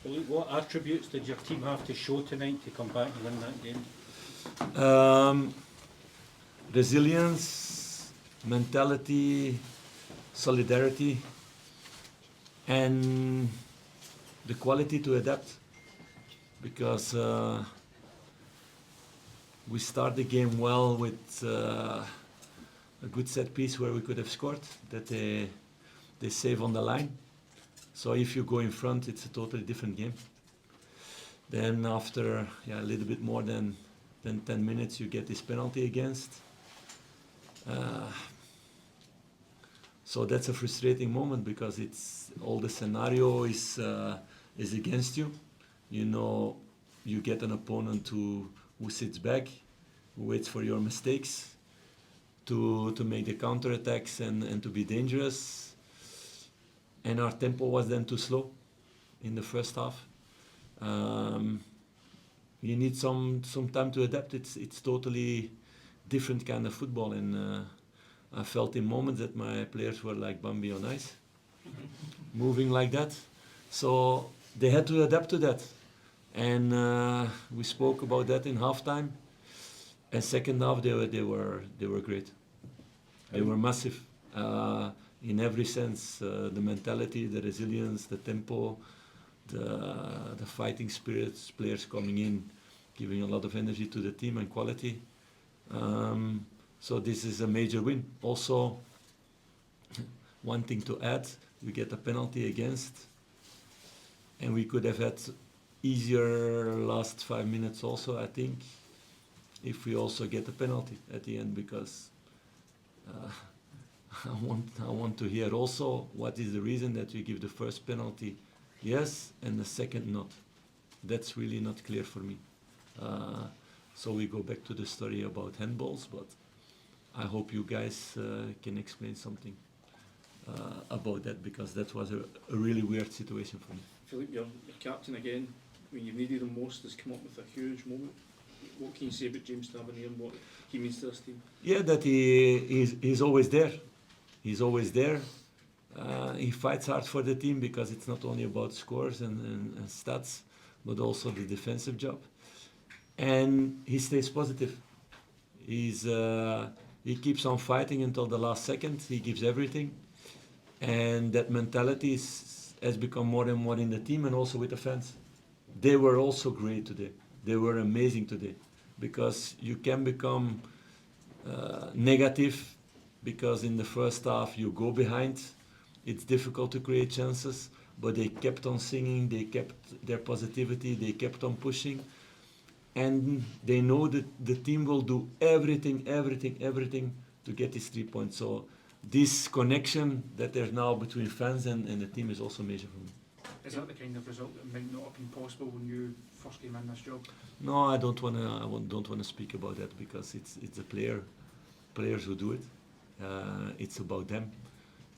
Philippe, what attributes did your team have to show tonight to come back and win that game? Resilience, mentality, solidarity, and the quality to adapt. Because we start the game well with a good set piece where we could have scored that they save on the line. So if you go in front, it's a totally different game. Then after a little bit more than 10 minutes, you get this penalty against. So that's a frustrating moment because it's all the scenario is against you. You know, you get an opponent who sits back, who waits for your mistakes to make the counterattacks and to be dangerous. And our tempo was then too slow in the first half. You need some time to adapt. It's totally different kind of football, and I felt in moments that my players were like Bambi on ice, moving like that. So they had to adapt to that, and we spoke about that in halftime. And second half, they were great. They were massive in every sense. The mentality, the resilience, the tempo, the fighting spirits, players coming in, giving a lot of energy to the team and quality. So this is a major win. Also, one thing to add, we get a penalty against, and we could have had easier last 5 minutes also, I think, if we also get a penalty at the end, because I want to hear also what is the reason that we give the first penalty yes and the second not. That's really not clear for me. So we go back to the story about handballs, but I hope you guys can explain something about that, because that was a really weird situation for me. Philippe, your captain again, when you needed him most, has come up with a huge moment. What can you say about James Tavernier and what he means to this team? Yeah, that he's always there. He's always there. He fights hard for the team because it's not only about scores and stats, but also the defensive job. And he stays positive. He keeps on fighting until the last second. He gives everything. And that mentality has become more and more in the team and also with the fans. They were also great today. They were amazing today, because you can become negative because in the first half you go behind. It's difficult to create chances, but they kept on singing, they kept their positivity, they kept on pushing, and they know that the team will do everything to get these 3 points. So this connection that there's now between fans and the team is also major for me. Is that the kind of result that might not have been possible when you first came in this job? No, I don't wanna speak about that, because it's the players who do it. It's about them,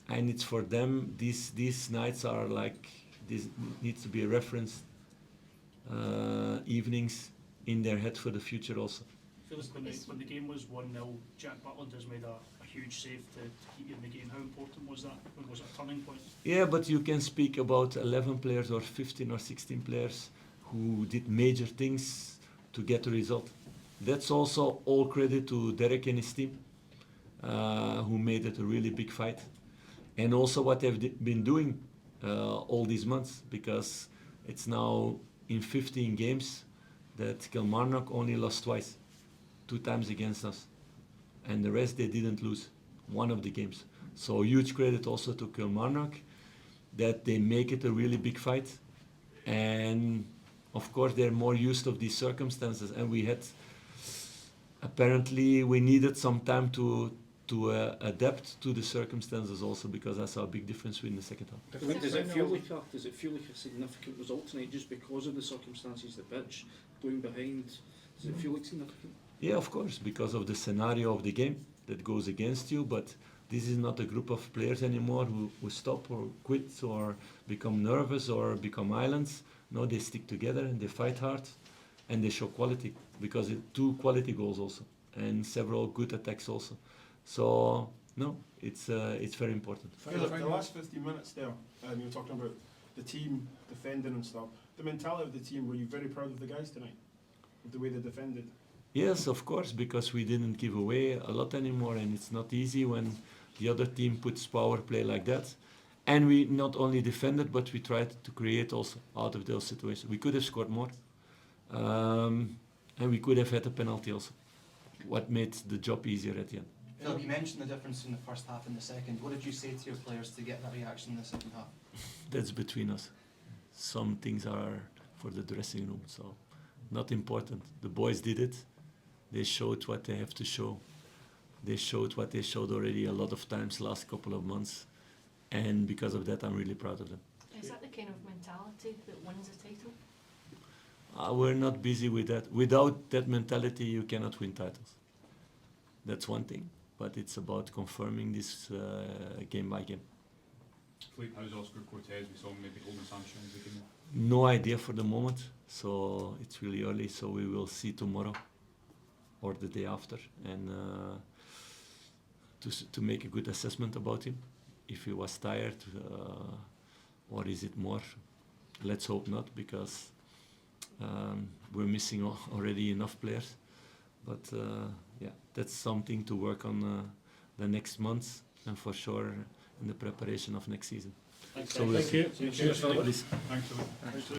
and it's for them. These nights are like, this needs to be a reference evenings in their head for the future also. When the game was 1-0, Jack Butland has made a huge save to keep you in the game. How important was that? When was it a turning point? Yeah, but you can speak about 11 players or 15 or 16 players who did major things to get a result. That's also all credit to Derek and his team, who made it a really big fight. And also what they've been doing all these months, because it's now in 15 games that Kilmarnock only lost twice, 2 times against us. And the rest they didn't lose, one of the games. So huge credit also to Kilmarnock that they make it a really big fight. And of course they're more used of these circumstances, and apparently we needed some time to adapt to the circumstances also, because I saw a big difference in the second half. Does it feel like a significant result tonight just because of the circumstances, the pitch, going behind? Does it feel like significant? Yeah, of course, because of the scenario of the game that goes against you, but this is not a group of players anymore who stop or quit or become nervous or become islands. No, they stick together and they fight hard and they show quality, because 2 quality goals also and several good attacks also. So no, it's very important. Philippe, the last 15 minutes there, you were talking about the team defending and stuff. The mentality of the team, were you very proud of the guys tonight? Of the way they defended? Yes, of course, because we didn't give away a lot anymore, and it's not easy when the other team puts power play like that. And we not only defended, but we tried to create also out of those situations. We could have scored more, and we could have had a penalty also, what made the job easier at the end. Phil, you mentioned the difference in the first half and the second. What did you say to your players to get that reaction in the second half? That's between us. Some things are for the dressing room, so not important. The boys did it. They showed what they have to show. They showed what they showed already a lot of times last couple of months, and because of that, I'm really proud of them. Is that the kind of mentality that wins a title? We're not busy with that. Without that mentality, you cannot win titles. That's one thing, but it's about confirming this game by game. Philippe, how's Oscar Cortez? We saw him maybe holding sunshine again. No idea for the moment, so it's really early, so we will see tomorrow or the day after, and to make a good assessment about him. If he was tired, or is it more? Let's hope not, because we're missing already enough players. But yeah, that's something to work on the next months, and for sure in the preparation of next season. Thanks, So guys. we'll Thank you. Cheers, Philip. Thanks, Philippe.